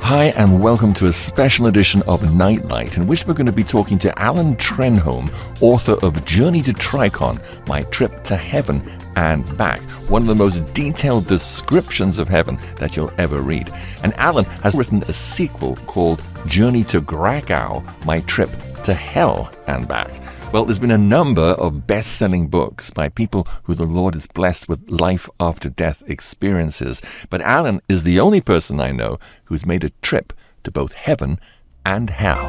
Hi, and welcome to a special edition of Nightlight, in which we're going to be talking to Allan Trenholm, author of Journey to Tricon, My Trip to Heaven and Back, one of the most detailed descriptions of heaven that you'll ever read. And Allan has written a sequel called Journey to Gragau, My Trip to Hell and Back. Well, there's been a number of best-selling books by people who the Lord has blessed with life-after-death experiences. But Allan is the only person I know who's made a trip to both heaven and hell.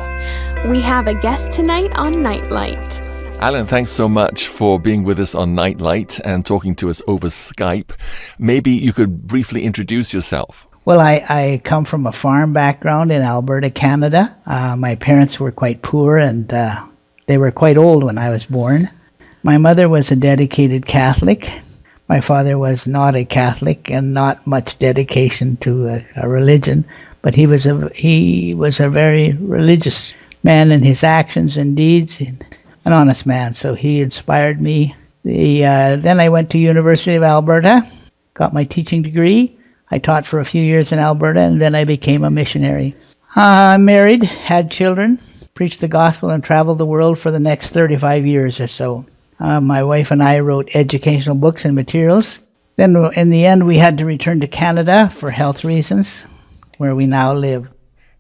We have a guest tonight on Nightlight. Allan, thanks so much for being with us on Nightlight and talking to us over Skype. Maybe you could briefly introduce yourself. Well, I come from a farm background in Alberta, Canada. My parents were quite poor and they were quite old when I was born. My mother was a dedicated Catholic. My father was not a Catholic and not much dedication to a religion, but he was a very religious man in his actions and deeds, an honest man. So he inspired me. Then I went to University of Alberta, got my teaching degree. I taught for a few years in Alberta, and then I became a missionary. I'm married, had children, preached the gospel, and traveled the world for the next 35 years or so. My wife and I wrote educational books and materials. Then in the end, we had to return to Canada for health reasons, where we now live.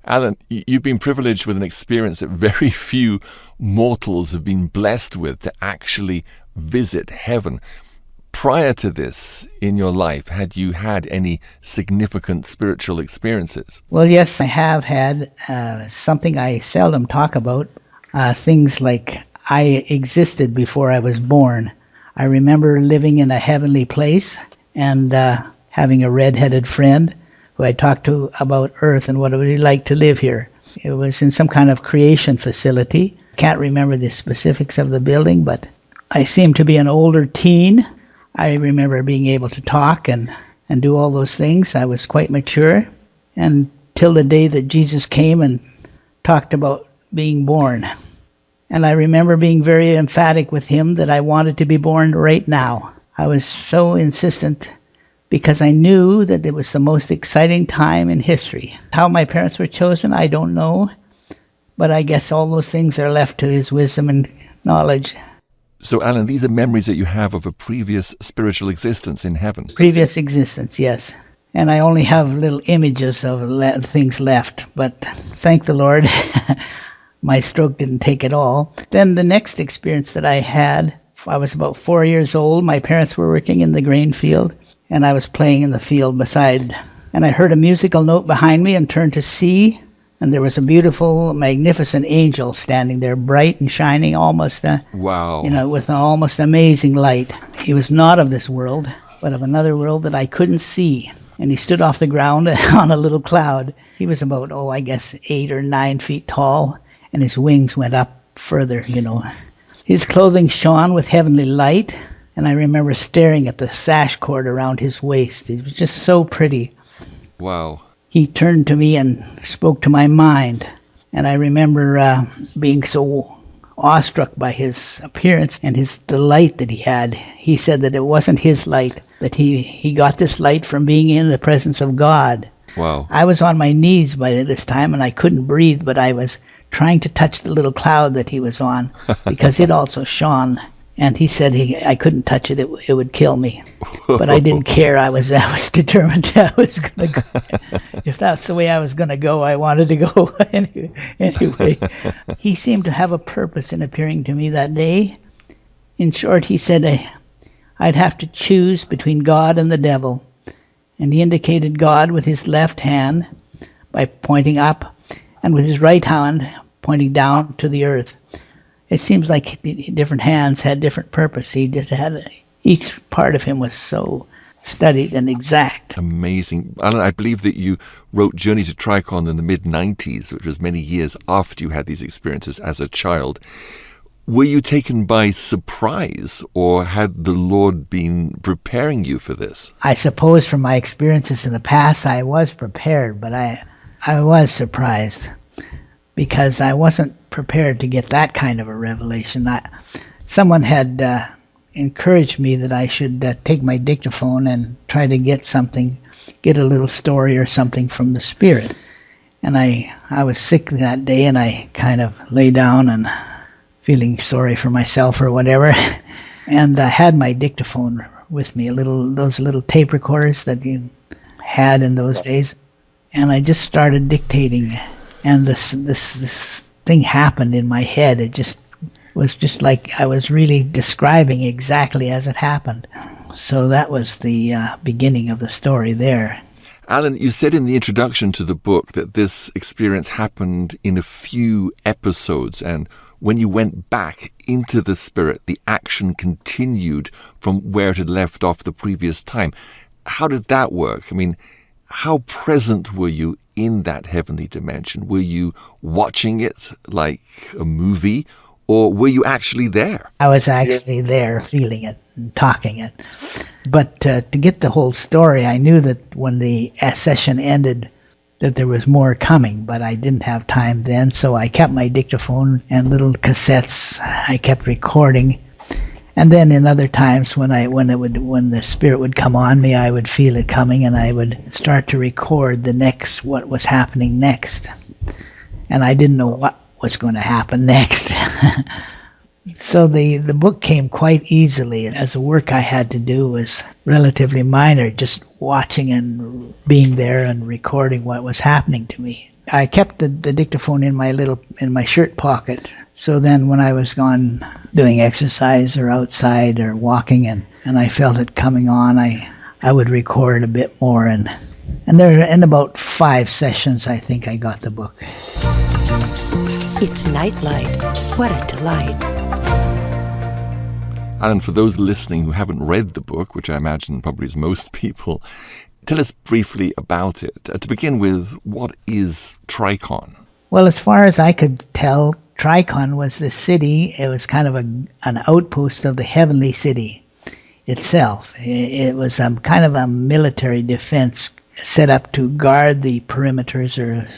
Allan, you've been privileged with an experience that very few mortals have been blessed with, to actually visit heaven. Prior to this in your life, had you had any significant spiritual experiences? Well, yes, I have had something I seldom talk about, things like I existed before I was born. I remember living in a heavenly place and having a red-headed friend who I talked to about Earth and what it would be like to live here. It was in some kind of creation facility. Can't remember the specifics of the building, but I seemed to be an older teen. I remember being able to talk and do all those things. I was quite mature until the day that Jesus came and talked about being born. And I remember being very emphatic with him that I wanted to be born right now. I was so insistent because I knew that it was the most exciting time in history. How my parents were chosen, I don't know. But I guess all those things are left to his wisdom and knowledge. So, Allan, these are memories that you have of a previous spiritual existence in heaven. Previous existence, yes. And I only have little images of things left, but thank the Lord, my stroke didn't take it all. Then the next experience that I had, I was about 4 years old. My parents were working in the grain field, and I was playing in the field beside. And I heard a musical note behind me and turned to see, and there was a beautiful, magnificent angel standing there, bright and shining, almost, wow, with an almost amazing light. He was not of this world, but of another world that I couldn't see. And he stood off the ground on a little cloud. He was about, I guess 8 or 9 feet tall, and his wings went up further, His clothing shone with heavenly light, and I remember staring at the sash cord around his waist. It was just so pretty. Wow. He turned to me and spoke to my mind. And I remember being so awestruck by his appearance and the light that he had. He said that it wasn't his light, that he got this light from being in the presence of God. Wow. I was on my knees by this time and I couldn't breathe, but I was trying to touch the little cloud that he was on because it also shone. And he said I couldn't touch it, it would kill me. But I didn't care. I was determined I was going to go. If that's the way I was going to go, I wanted to go anyway. He seemed to have a purpose in appearing to me that day. In short, he said I'd have to choose between God and the devil. And he indicated God with his left hand by pointing up, and with his right hand pointing down to the earth. It seems like different hands had different purpose. He just had each part of him was so studied and exact. Amazing. Allan, I believe that you wrote Journey to Tricon in the mid-90s, which was many years after you had these experiences as a child. Were you taken by surprise, or had the Lord been preparing you for this? I suppose from my experiences in the past, I was prepared, but I was surprised because I wasn't prepared to get that kind of a revelation. Someone had encouraged me that I should take my dictaphone and try to get a little story or something from the Spirit. And I was sick that day, and I kind of lay down and feeling sorry for myself or whatever. And I had my dictaphone with me, those little tape recorders that you had in those days. And I just started dictating, and this thing happened in my head. It just was just like I was really describing exactly as it happened. So that was the beginning of the story there. Allan, you said in the introduction to the book that this experience happened in a few episodes, and when you went back into the spirit, the action continued from where it had left off the previous time. How did that work? I mean, how present were you in that heavenly dimension? Were you watching it like a movie, or were you actually there? I was actually there, feeling it and talking it. But to get the whole story, I knew that when the session ended, that there was more coming, but I didn't have time then, so I kept my dictaphone and little cassettes. I kept recording, and then in other times when the spirit would come on me, I would feel it coming, and I would start to record what was happening next. And I didn't know what was going to happen next. So the book came quite easily, as the work I had to do was relatively minor, just watching and being there and recording what was happening to me. I kept the dictaphone in my shirt pocket, so then when I was gone doing exercise or outside or walking and I felt it coming on, I would record a bit more, and there in about 5 sessions I think I got the book. It's Nightlight. What a delight. Allan, for those listening who haven't read the book, which I imagine probably is most people, tell us briefly about it. To begin with, what is Tricon? Well, as far as I could tell, Tricon was the city. It was kind of an outpost of the heavenly city itself. It was kind of a military defense set up to guard the perimeters or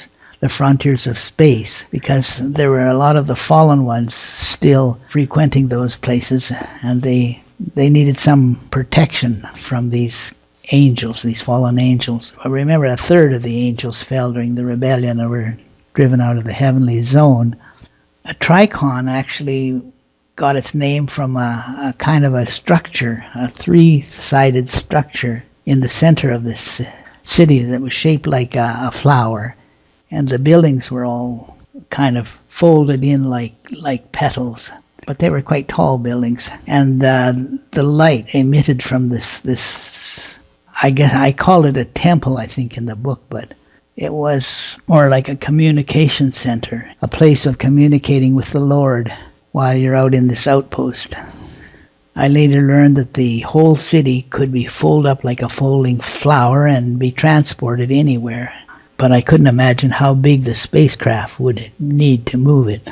the frontiers of space, because there were a lot of the fallen ones still frequenting those places, and they needed some protection from these angels, these fallen angels. I remember a third of the angels fell during the rebellion and were driven out of the heavenly zone. A Tricon actually got its name from a kind of a structure, a 3-sided structure in the center of this city that was shaped like a flower. And the buildings were all kind of folded in like petals, but they were quite tall buildings. And the light emitted from this, I guess I called it a temple, I think, in the book, but it was more like a communication center, a place of communicating with the Lord while you're out in this outpost. I later learned that the whole city could be folded up like a folding flower and be transported anywhere. But I couldn't imagine how big the spacecraft would need to move it.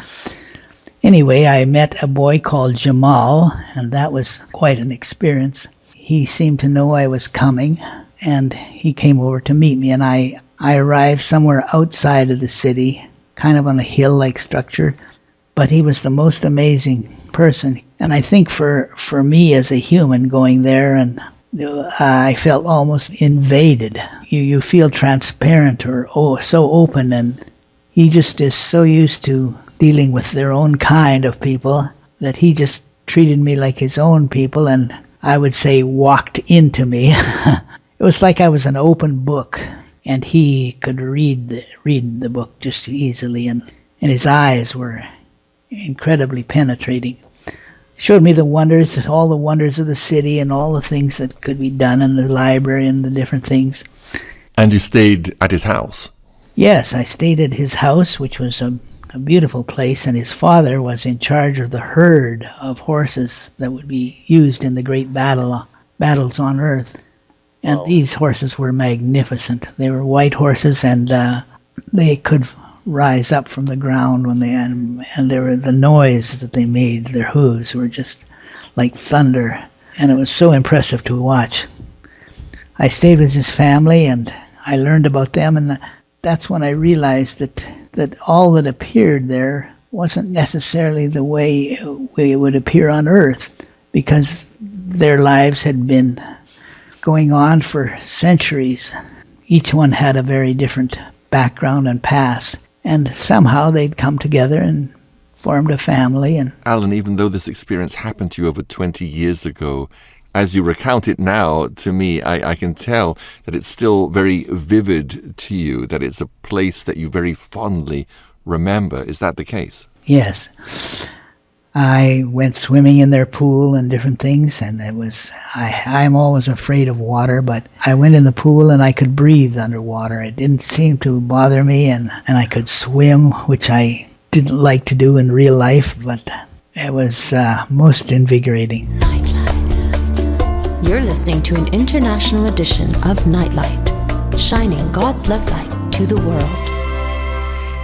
Anyway, I met a boy called Jamal, and that was quite an experience. He seemed to know I was coming, and he came over to meet me, and I arrived somewhere outside of the city, kind of on a hill-like structure, but he was the most amazing person. And I think for me as a human going there, and I felt almost invaded. You feel transparent or so open, and he just is so used to dealing with their own kind of people that he just treated me like his own people, and I would say walked into me. It was like I was an open book, and he could read the book just easily, and his eyes were incredibly penetrating. Showed me all the wonders of the city and all the things that could be done in the library and the different things. And you stayed at his house? Yes, I stayed at his house, which was a beautiful place, and his father was in charge of the herd of horses that would be used in the great battles on Earth. And these horses were magnificent. They were white horses, and they could rise up from the ground when and there were the noise that they made. Their hooves were just like thunder, and it was so impressive to watch. I stayed with his family, and I learned about them, and that's when I realized that all that appeared there wasn't necessarily the way it would appear on Earth, because their lives had been going on for centuries. Each one had a very different background and past. And somehow they'd come together and formed a family. And Allan, even though this experience happened to you over 20 years ago, as you recount it now, to me, I can tell that it's still very vivid to you, that it's a place that you very fondly remember. Is that the case? yes, I went swimming in their pool and different things, and I'm always afraid of water, but I went in the pool and I could breathe underwater. It didn't seem to bother me, and I could swim, which I didn't like to do in real life, but it was most invigorating. You're listening to an international edition of Nightlight, shining God's love light to the world.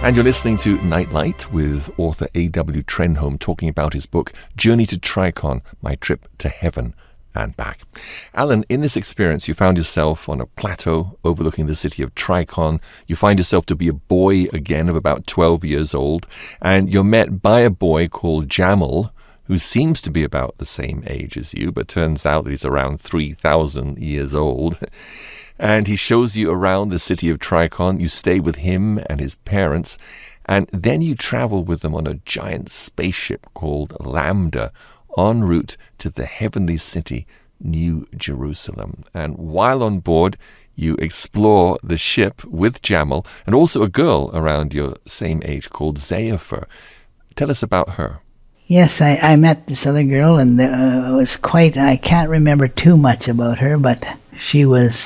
And you're listening to Nightlight with author A.W. Trenholm talking about his book, Journey to Tricon, My Trip to Heaven and Back. Allan, in this experience, you found yourself on a plateau overlooking the city of Tricon. You find yourself to be a boy again of about 12 years old, and you're met by a boy called Jamal, who seems to be about the same age as you, but turns out that he's around 3,000 years old. And he shows you around the city of Tricon. You stay with him and his parents, and then you travel with them on a giant spaceship called Lambda, en route to the heavenly city, New Jerusalem. And while on board, you explore the ship with Jamal and also a girl around your same age called Zayafar. Tell us about her. Yes, I met this other girl, and it was quite, I can't remember too much about her, but she was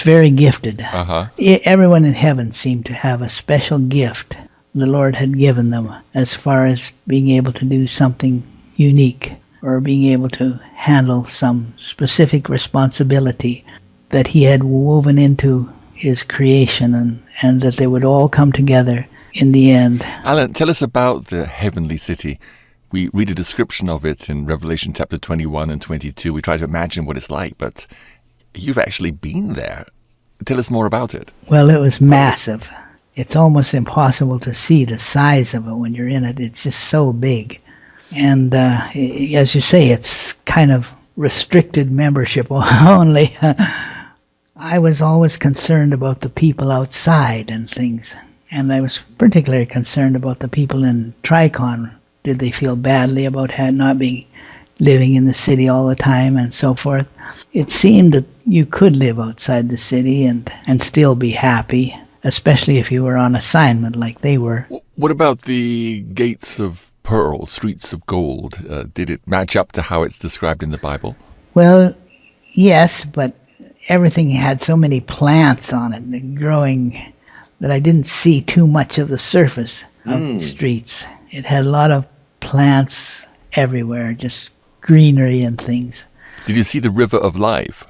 very gifted. Uh-huh. Everyone in heaven seemed to have a special gift the Lord had given them as far as being able to do something unique or being able to handle some specific responsibility that he had woven into his creation, and that they would all come together in the end. Allan, tell us about the heavenly city. We read a description of it in Revelation chapter 21 and 22. We try to imagine what it's like, but you've actually been there. Tell us more about it. Well, it was massive. It's almost impossible to see the size of it when you're in it. It's just so big. And as you say, it's kind of restricted membership only. I was always concerned about the people outside and things. And I was particularly concerned about the people in Tricon. Did they feel badly about not being living in the city all the time and so forth? It seemed that you could live outside the city and still be happy, especially if you were on assignment like they were. What about the gates of pearl, streets of gold? Did it match up to how it's described in the Bible? Well, yes, but everything had so many plants on it, the growing, that I didn't see too much of the surface of the streets. It had a lot of plants everywhere, just greenery and things. Did you see the river of life?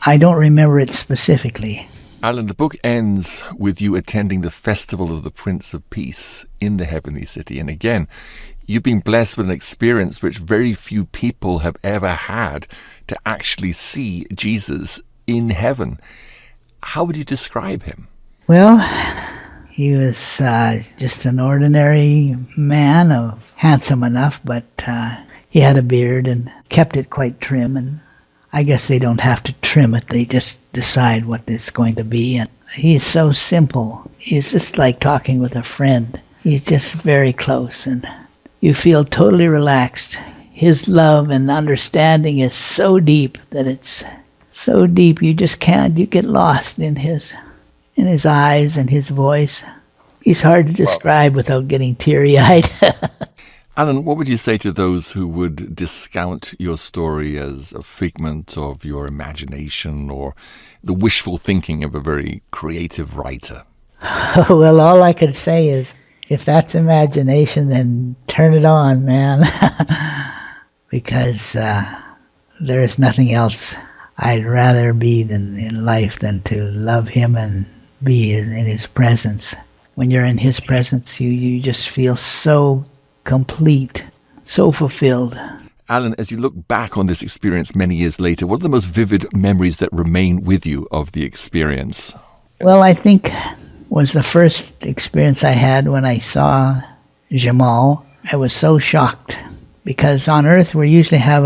I don't remember it specifically. Allan, the book ends with you attending the festival of the Prince of Peace in the heavenly city. And again, you've been blessed with an experience which very few people have ever had, to actually see Jesus in heaven. How would you describe him? Well, he was just an ordinary man, handsome enough, but he had a beard and kept it quite trim. And I guess they don't have to trim it. They just decide what it's going to be. And he's so simple. He's just like talking with a friend. He's just very close, and you feel totally relaxed. His love and understanding is so deep that it's so deep you just can't. You get lost in his eyes and his voice. He's hard to describe without getting teary-eyed. Allan, what would you say to those who would discount your story as a figment of your imagination or the wishful thinking of a very creative writer? Well, all I could say is, if that's imagination, then turn it on, man. Because there is nothing else I'd rather be in life than to love him and be in his presence. When you're in his presence, you just feel so complete, so fulfilled. Allan, as you look back on this experience many years later, what are the most vivid memories that remain with you of the experience? Well, I think was the first experience I had when I saw Jamal. I was so shocked, because on Earth we usually have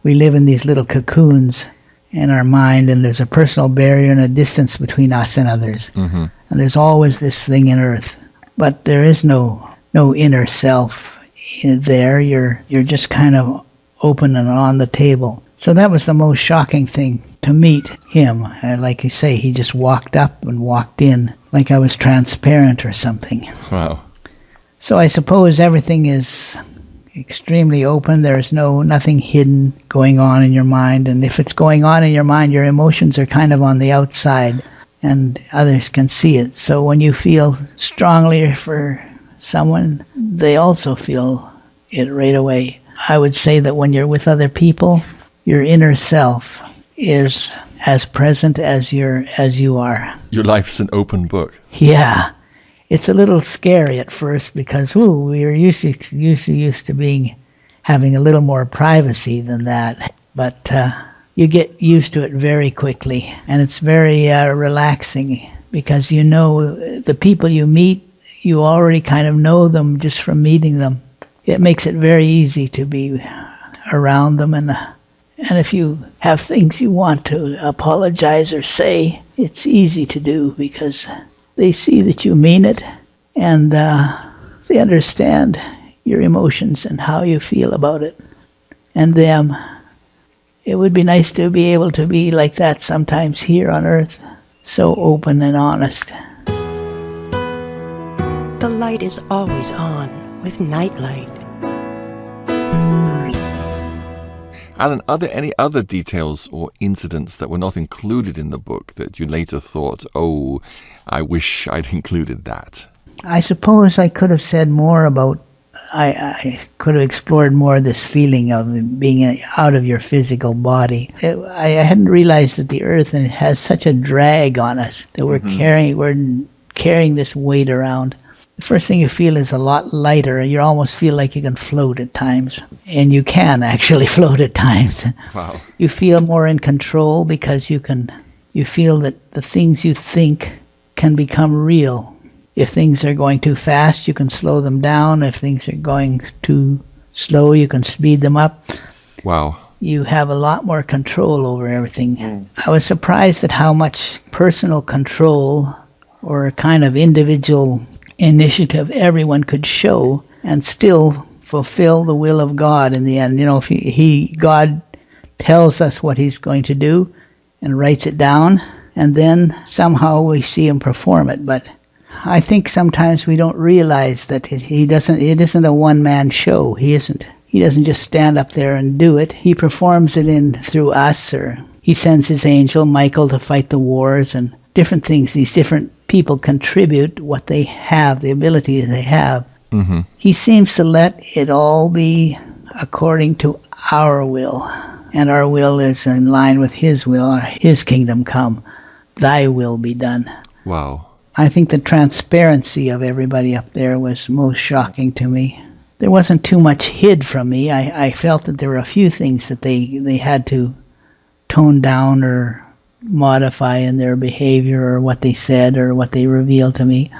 we live in these little cocoons, in our mind, and there's a personal barrier and a distance between us and others. Mm-hmm. And there's always this thing in earth. But there is no inner self there. You're just kind of open and on the table. So that was the most shocking thing, to meet him. Like you say, he just walked up and walked in like I was transparent or something. Wow. So I suppose everything is extremely open. There's nothing hidden going on in your mind. And if it's going on in your mind, your emotions are kind of on the outside and others can see it. So when you feel strongly for someone, they also feel it right away. I would say that when you're with other people, your inner self is as present as you are. Your life's an open book. Yeah. It's a little scary at first because we are used to having a little more privacy than that. But you get used to it very quickly, and it's very relaxing because you know the people you meet, you already kind of know them just from meeting them. It makes it very easy to be around them, and if you have things you want to apologize or say, it's easy to do because they see that you mean it, and they understand your emotions and how you feel about it. And them. It would be nice to be able to be like that sometimes here on earth, so open and honest. The light is always on with Nightlight. Allan, are there any other details or incidents that were not included in the book that you later thought, oh, I wish I'd included that? I suppose I could have said more about, I could have explored more this feeling of being out of your physical body. I hadn't realized that the earth has such a drag on us that we're carrying this weight around. The first thing you feel is a lot lighter. You almost feel like you can float at times. And you can actually float at times. Wow. You feel more in control because you feel that the things you think can become real. If things are going too fast, you can slow them down. If things are going too slow, you can speed them up. Wow. You have a lot more control over everything. I was surprised at how much personal control or a kind of individual initiative everyone could show and still fulfill the will of God in the end. You know, if God tells us what he's going to do and writes it down, and then somehow we see him perform it. But I think sometimes we don't realize that it isn't a one-man show. He doesn't just stand up there and do it. He performs it through us, or he sends his angel Michael to fight the wars and different things. These different people contribute what they have, the abilities they have. Mm-hmm. He seems to let it all be according to our will, and our will is in line with his will. His kingdom come, thy will be done. Wow. I think the transparency of everybody up there was most shocking to me. There wasn't too much hid from me. I felt that there were a few things that they had to tone down or modify in their behavior or what they said or what they revealed to me,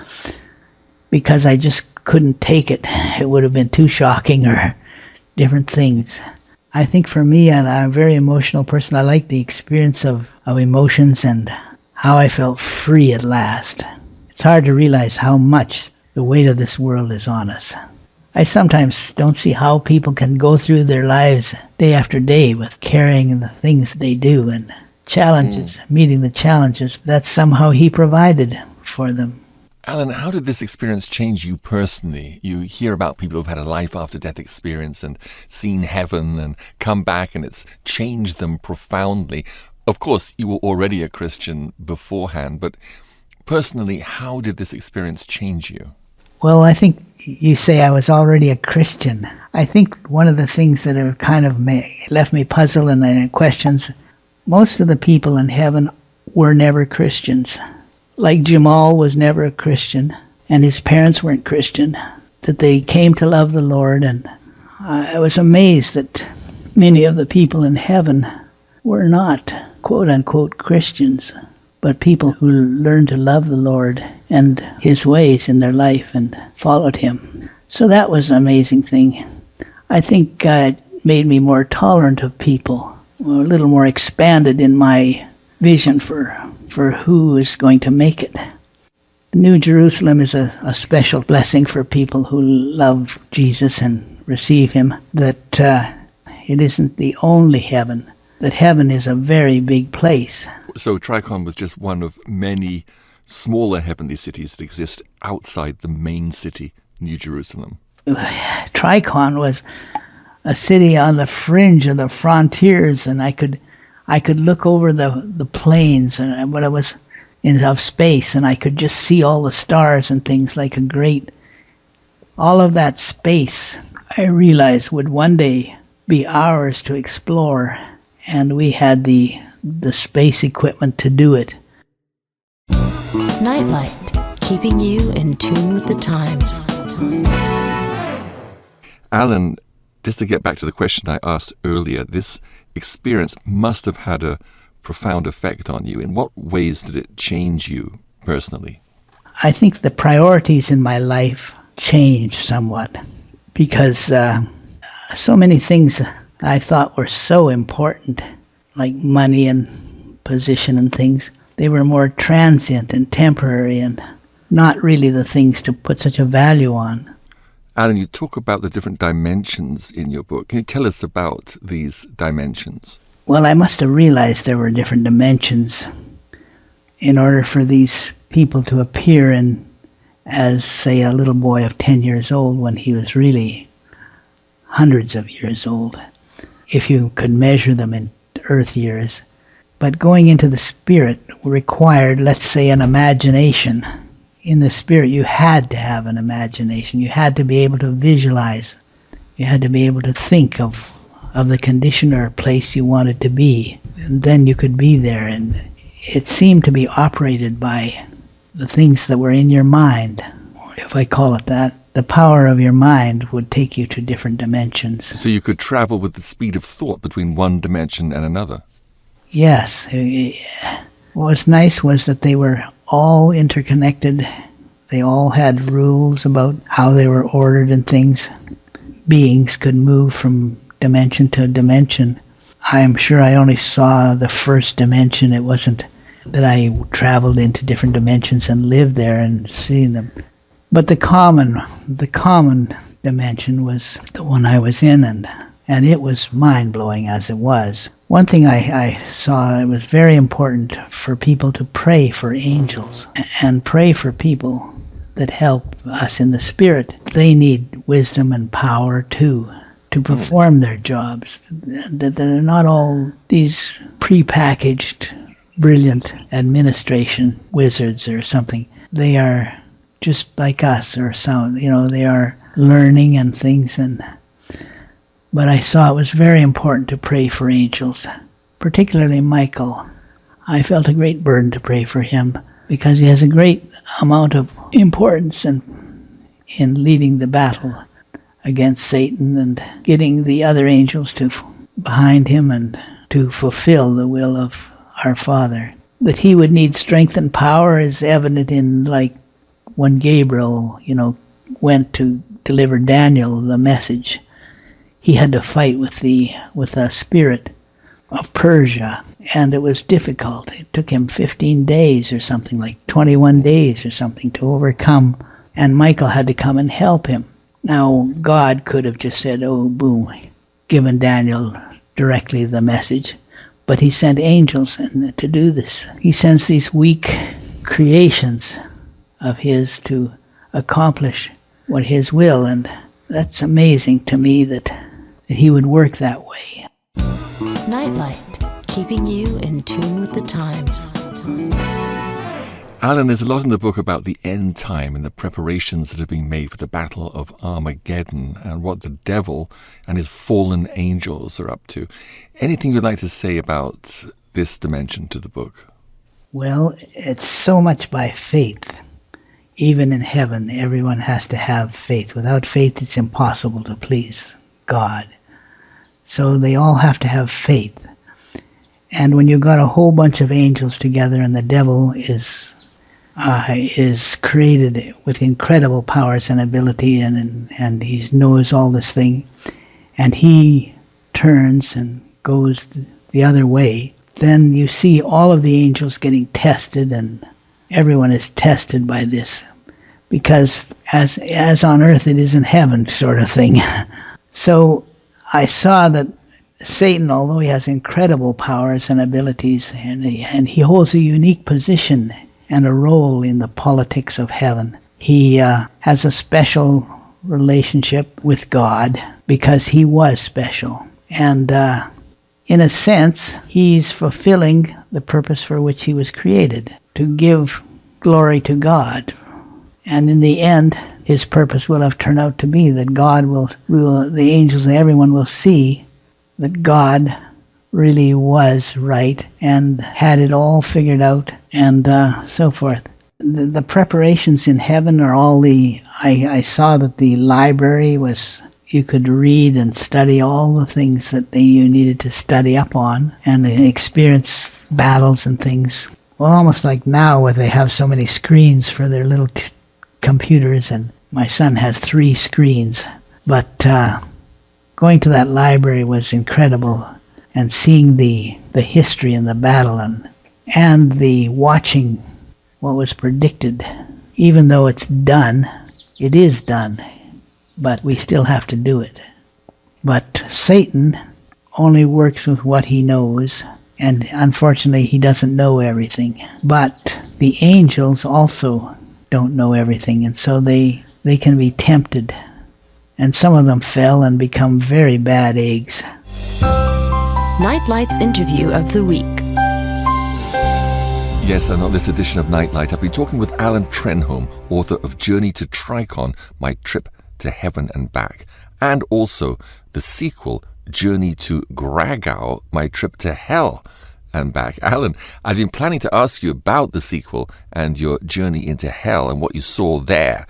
because I just couldn't take it. It would have been too shocking, or different things. I think for me, I'm a very emotional person. I like the experience of emotions and how I felt free at last. It's hard to realize how much the weight of this world is on us. I sometimes don't see how people can go through their lives day after day with carrying the things they do and challenges, meeting the challenges that somehow he provided for them. Allan, how did this experience change you personally? You hear about people who've had a life after death experience and seen heaven and come back, and it's changed them profoundly. Of course, you were already a Christian beforehand, but personally, how did this experience change you? Well, I think you say I was already a Christian. I think one of the things that have kind of left me puzzled and questions, most of the people in heaven were never Christians. Like Jamal was never a Christian, and his parents weren't Christian, that they came to love the Lord. And I was amazed that many of the people in heaven were not quote-unquote Christians, but people who learned to love the Lord and his ways in their life and followed him. So that was an amazing thing. I think it made me more tolerant of people. a little more expanded in my vision for who is going to make it. The New Jerusalem is a special blessing for people who love Jesus and receive him, that it isn't the only heaven, that heaven is a very big place. So Tricon was just one of many smaller heavenly cities that exist outside the main city, New Jerusalem. Tricon was a city on the fringe of the frontiers, and I could look over the plains and when I was of space, and I could just see all the stars and things like a great. All of that space, I realized, would one day be ours to explore, and we had the space equipment to do it. Nightlight, keeping you in tune with the times. Allan, just to get back to the question I asked earlier, this experience must have had a profound effect on you. In what ways did it change you personally? I think the priorities in my life changed somewhat, because so many things I thought were so important, like money and position and things, they were more transient and temporary and not really the things to put such a value on. Allan, you talk about the different dimensions in your book. Can you tell us about these dimensions? Well, I must have realized there were different dimensions in order for these people to appear in as, say, a little boy of 10 years old when he was really hundreds of years old, if you could measure them in earth years. But going into the spirit required, let's say, an imagination. In the spirit, you had to have an imagination. You had to be able to visualize. You had to be able to think of the condition or place you wanted to be. And then you could be there. And it seemed to be operated by the things that were in your mind, if I call it that. The power of your mind would take you to different dimensions. So you could travel with the speed of thought between one dimension and another? Yes. What was nice was that they were all interconnected. They all had rules about how they were ordered and things. Beings could move from dimension to dimension. I am sure I only saw the first dimension. It wasn't that I traveled into different dimensions and lived there and seeing them. But the common dimension was the one I was in, and it was mind-blowing as it was. One thing I saw, it was very important for people to pray for angels and pray for people that help us in the spirit. They need wisdom and power too, to perform their jobs. That they're not all these prepackaged, brilliant administration wizards or something. They are just like us, or some, they are learning and things. But I saw it was very important to pray for angels, particularly Michael. I felt a great burden to pray for him because he has a great amount of importance in leading the battle against Satan and getting the other angels to behind him and to fulfill the will of our Father. That he would need strength and power is evident in, like, when Gabriel, went to deliver Daniel the message. He had to fight with the spirit of Persia, and it was difficult. It took him 15 days or something, like 21 days or something, to overcome, and Michael had to come and help him. Now, God could have just said, oh, boom, given Daniel directly the message, but he sent angels to do this. He sends these weak creations of his to accomplish what his will, and that's amazing to me that he would work that way. Nightlight, keeping you in tune with the times. Allan, there's a lot in the book about the end time and the preparations that are being made for the Battle of Armageddon and what the devil and his fallen angels are up to. Anything you'd like to say about this dimension to the book? Well, it's so much by faith. Even in heaven, everyone has to have faith. Without faith, it's impossible to please God. So they all have to have faith. And when you've got a whole bunch of angels together and the devil is created with incredible powers and ability, and he knows all this thing, and he turns and goes the other way, then you see all of the angels getting tested, and everyone is tested by this. Because as on earth it is in heaven, sort of thing. So I saw that Satan, although he has incredible powers and abilities, and he holds a unique position and a role in the politics of heaven, he has a special relationship with God because he was special. And in a sense, he's fulfilling the purpose for which he was created, to give glory to God. And in the end, his purpose will have turned out to be that God the angels and everyone will see that God really was right and had it all figured out, and so forth. The preparations in heaven are all I saw that the library was, you could read and study all the things that you needed to study up on and experience battles and things. Well, almost like now where they have so many screens for their little computers, and my son has 3 screens. But going to that library was incredible, and seeing the history and the battle and the watching what was predicted. Even though it's done, it is done, but we still have to do it. But Satan only works with what he knows, and unfortunately he doesn't know everything. But the angels also don't know everything, and so they can be tempted. And some of them fell and become very bad eggs. Nightlight's interview of the week. Yes, and on this edition of Nightlight, I've been talking with Allan Trenholm, author of Journey to Tricon, My Trip to Heaven and Back, and also the sequel, Journey to Gragau, My Trip to Hell and Back. Allan, I've been planning to ask you about the sequel and your journey into hell and what you saw there,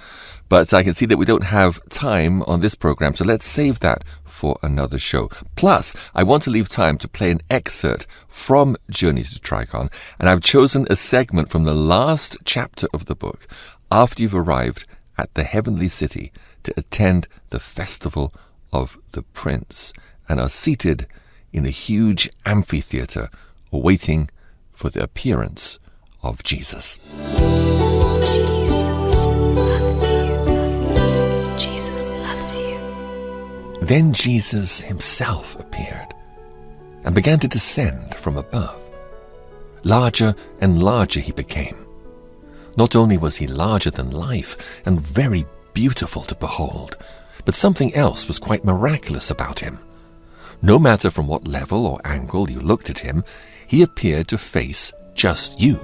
but I can see that we don't have time on this program, so let's save that for another show. Plus, I want to leave time to play an excerpt from Journey to Tricon, and I've chosen a segment from the last chapter of the book, after you've arrived at the heavenly city to attend the festival of the Prince, and are seated in a huge amphitheater awaiting for the appearance of Jesus. Jesus loves you. Then Jesus himself appeared and began to descend from above. Larger and larger he became. Not only was he larger than life and very beautiful to behold, but something else was quite miraculous about him. No matter from what level or angle you looked at him, he appeared to face just you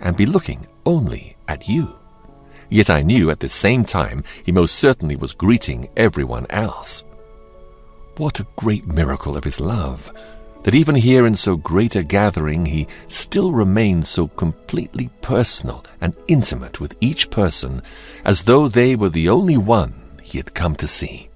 and be looking only at you. Yet I knew at the same time he most certainly was greeting everyone else. What a great miracle of his love, that even here in so great a gathering he still remained so completely personal and intimate with each person, as though they were the only one he had come to see.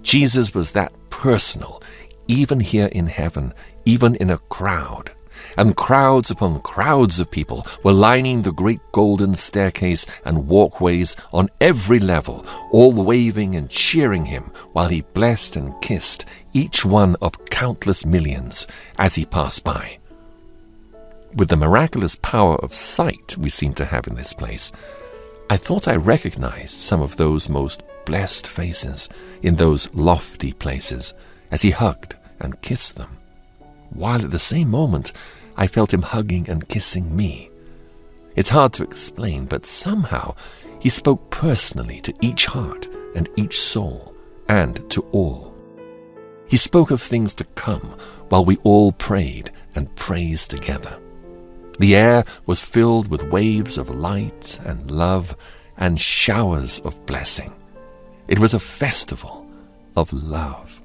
Jesus was that personal, even here in heaven, even in a crowd. And crowds upon crowds of people were lining the great golden staircase and walkways on every level, all waving and cheering him while he blessed and kissed each one of countless millions as he passed by. With the miraculous power of sight we seem to have in this place, I thought I recognized some of those most blessed faces in those lofty places as he hugged and kissed them, while at the same moment I felt him hugging and kissing me. It's hard to explain, but somehow he spoke personally to each heart and each soul, and to all. He spoke of things to come while we all prayed and praised together. The air was filled with waves of light and love and showers of blessing. It was a festival of love.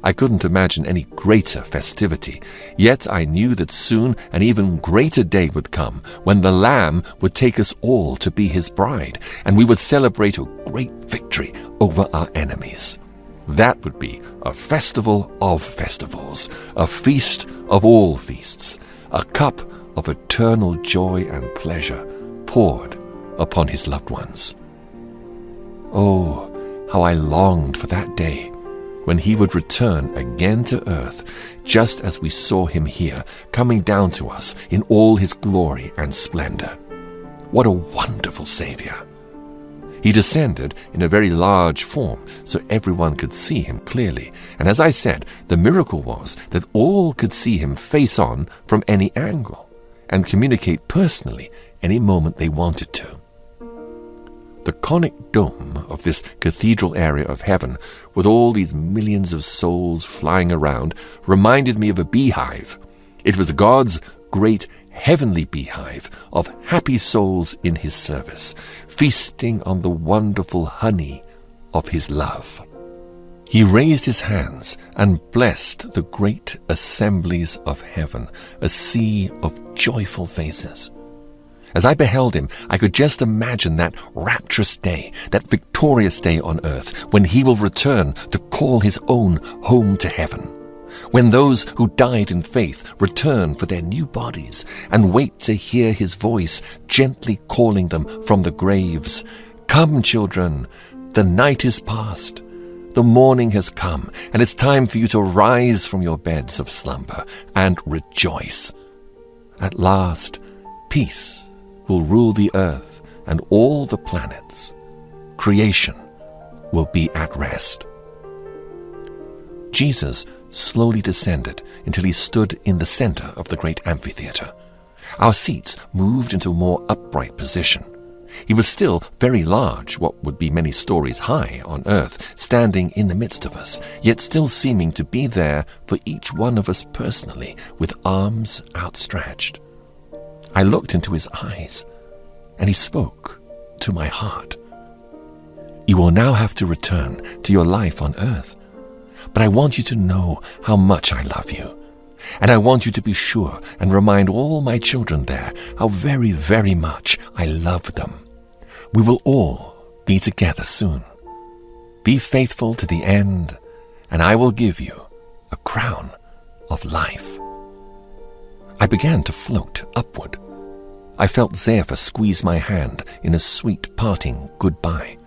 I couldn't imagine any greater festivity, yet I knew that soon an even greater day would come when the Lamb would take us all to be his bride, and we would celebrate a great victory over our enemies. That would be a festival of festivals, a feast of all feasts, a cup of eternal joy and pleasure poured upon his loved ones. Oh, how I longed for that day when he would return again to earth, just as we saw him here, coming down to us in all his glory and splendor. What a wonderful Savior! He descended in a very large form so everyone could see him clearly. And as I said, the miracle was that all could see him face on from any angle and communicate personally any moment they wanted to. The conic dome of this cathedral area of heaven, with all these millions of souls flying around, reminded me of a beehive. It was God's great heavenly beehive of happy souls in his service, feasting on the wonderful honey of his love. He raised his hands and blessed the great assemblies of heaven, a sea of joyful faces. As I beheld him, I could just imagine that rapturous day, that victorious day on earth, when he will return to call his own home to heaven, when those who died in faith return for their new bodies and wait to hear his voice gently calling them from the graves. Come, children, the night is past. The morning has come, and it's time for you to rise from your beds of slumber and rejoice. At last, peace will rule the earth and all the planets. Creation will be at rest. Jesus slowly descended until he stood in the center of the great amphitheater. Our seats moved into a more upright position. He was still very large, what would be many stories high on earth, standing in the midst of us, yet still seeming to be there for each one of us personally, with arms outstretched. I looked into his eyes, and he spoke to my heart. You will now have to return to your life on earth, but I want you to know how much I love you, and I want you to be sure and remind all my children there how very, very much I love them. We will all be together soon. Be faithful to the end, and I will give you a crown of life. I began to float upward. I felt Zephyr squeeze my hand in a sweet parting goodbye.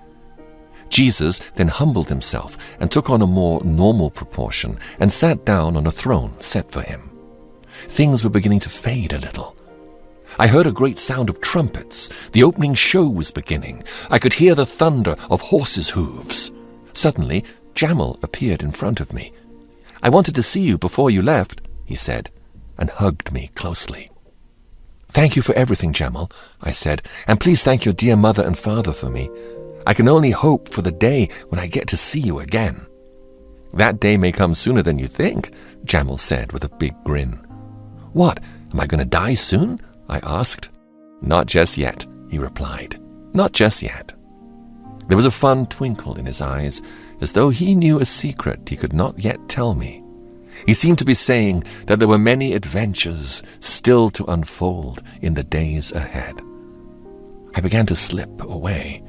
Jesus then humbled himself and took on a more normal proportion and sat down on a throne set for him. Things were beginning to fade a little. I heard a great sound of trumpets. The opening show was beginning. I could hear the thunder of horses' hooves. Suddenly, Jamal appeared in front of me. I wanted to see you before you left, he said, and hugged me closely. Thank you for everything, Jamal, I said, and please thank your dear mother and father for me. I can only hope for the day when I get to see you again. That day may come sooner than you think, Jamal said with a big grin. What, am I going to die soon? I asked. Not just yet, he replied. Not just yet. There was a fun twinkle in his eyes, as though he knew a secret he could not yet tell me. He seemed to be saying that there were many adventures still to unfold in the days ahead. I began to slip away.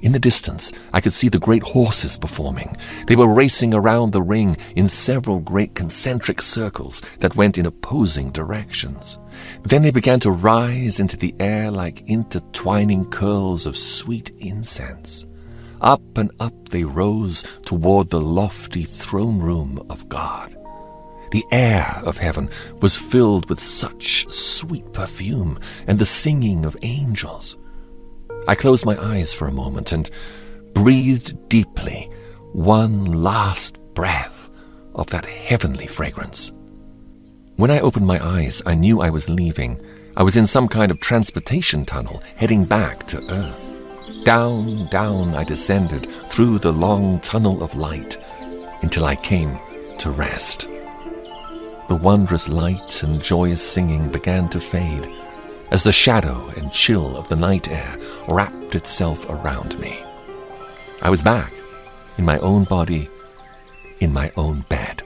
In the distance, I could see the great horses performing. They were racing around the ring in several great concentric circles that went in opposing directions. Then they began to rise into the air like intertwining curls of sweet incense. Up and up they rose toward the lofty throne room of God. The air of heaven was filled with such sweet perfume and the singing of angels. I closed my eyes for a moment and breathed deeply one last breath of that heavenly fragrance. When I opened my eyes, I knew I was leaving. I was in some kind of transportation tunnel heading back to Earth. Down, down I descended through the long tunnel of light until I came to rest. The wondrous light and joyous singing began to fade as the shadow and chill of the night air wrapped itself around me. I was back in my own body, in my own bed.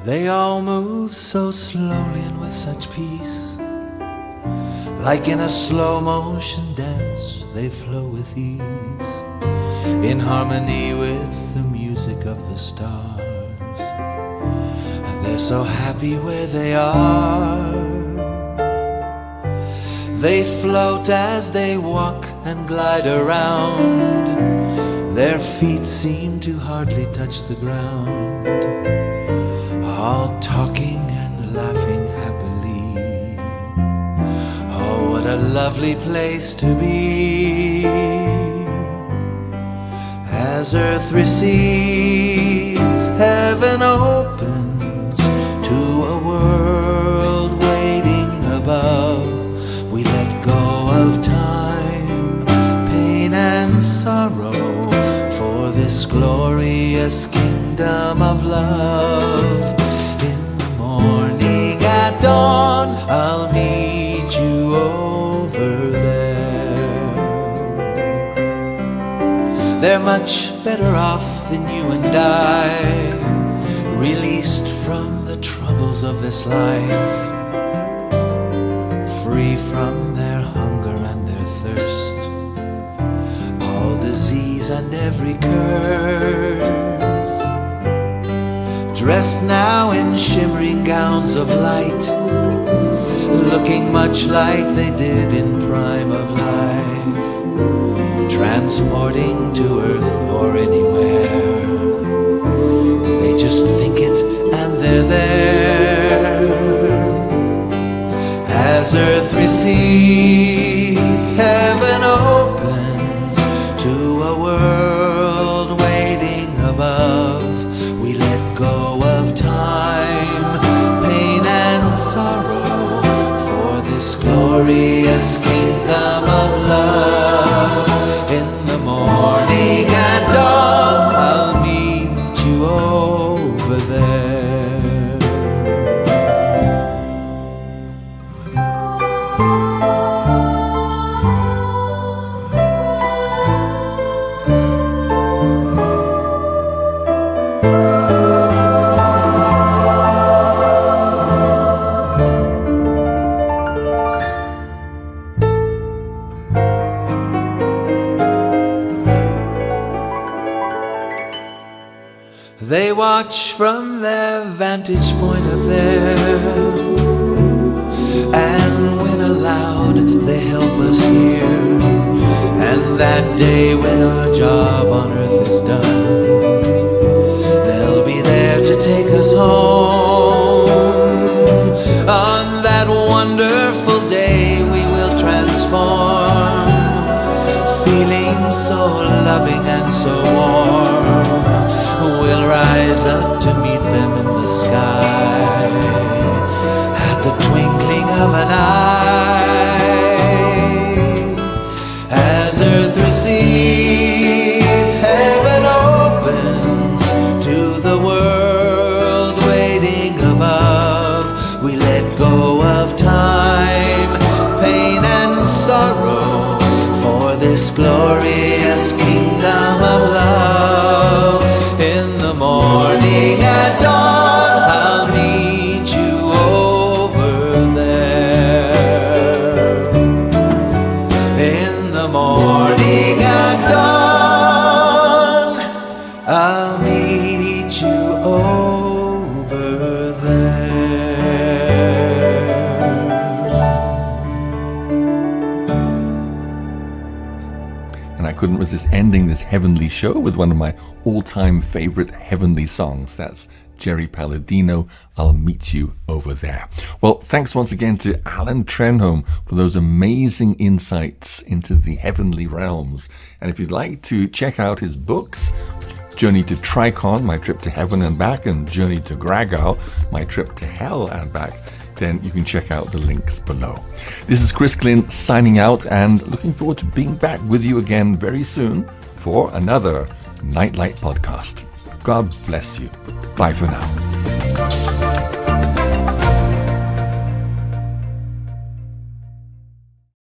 They all move so slowly and with such peace. Like in a slow motion dance, they flow with ease, in harmony with the music of the stars. And they're so happy where they are. They float as they walk and glide around. Their feet seem to hardly touch the ground, all talking and laughing happily. Oh, what a lovely place to be. As earth recedes, heaven opens to a world waiting above. We let go of time, pain and sorrow, for this glorious kingdom of love. In the morning at dawn, I'll meet you over there. They're much better off than you and I, released from the troubles of this life, free from their hunger and their thirst, all disease and every curse. Dressed now in shimmering gowns of light, looking much like they did in prime of life, transporting to earth or anywhere. They just think it and they're there. As earth recedes, heaven opens to a world waiting above. We let go of time, pain and sorrow, for this glorious kingdom of love. In the morning at dawn, I'll meet you over there. They watch from their vantage point up there, and when aloud they help us hear. And that day when our job on earth is done, they'll be there to take us home. On that wonderful day we will transform, feeling so loving and so warm. We'll rise up to meet them in the sky, at the twinkling of an eye. As earth recedes, heaven opens to the world waiting above. We let go of time, pain and sorrow, for this glorious kingdom of love. In the morning at dawn, I'll meet you over there. In the morning at dawn, I'll meet you over there. And I couldn't resist ending this heavenly show with one of my all-time favorite heavenly songs. That's Jerry Palladino, I'll Meet You Over There. Well, thanks once again to Allan Trenholm for those amazing insights into the heavenly realms. And if you'd like to check out his books, Journey to Tricon, My Trip to Heaven and Back, and Journey to Gragau, My Trip to Hell and Back, then you can check out the links below. This is Chris Glyn signing out and looking forward to being back with you again very soon for another Nightlight podcast. God bless you. Bye for now.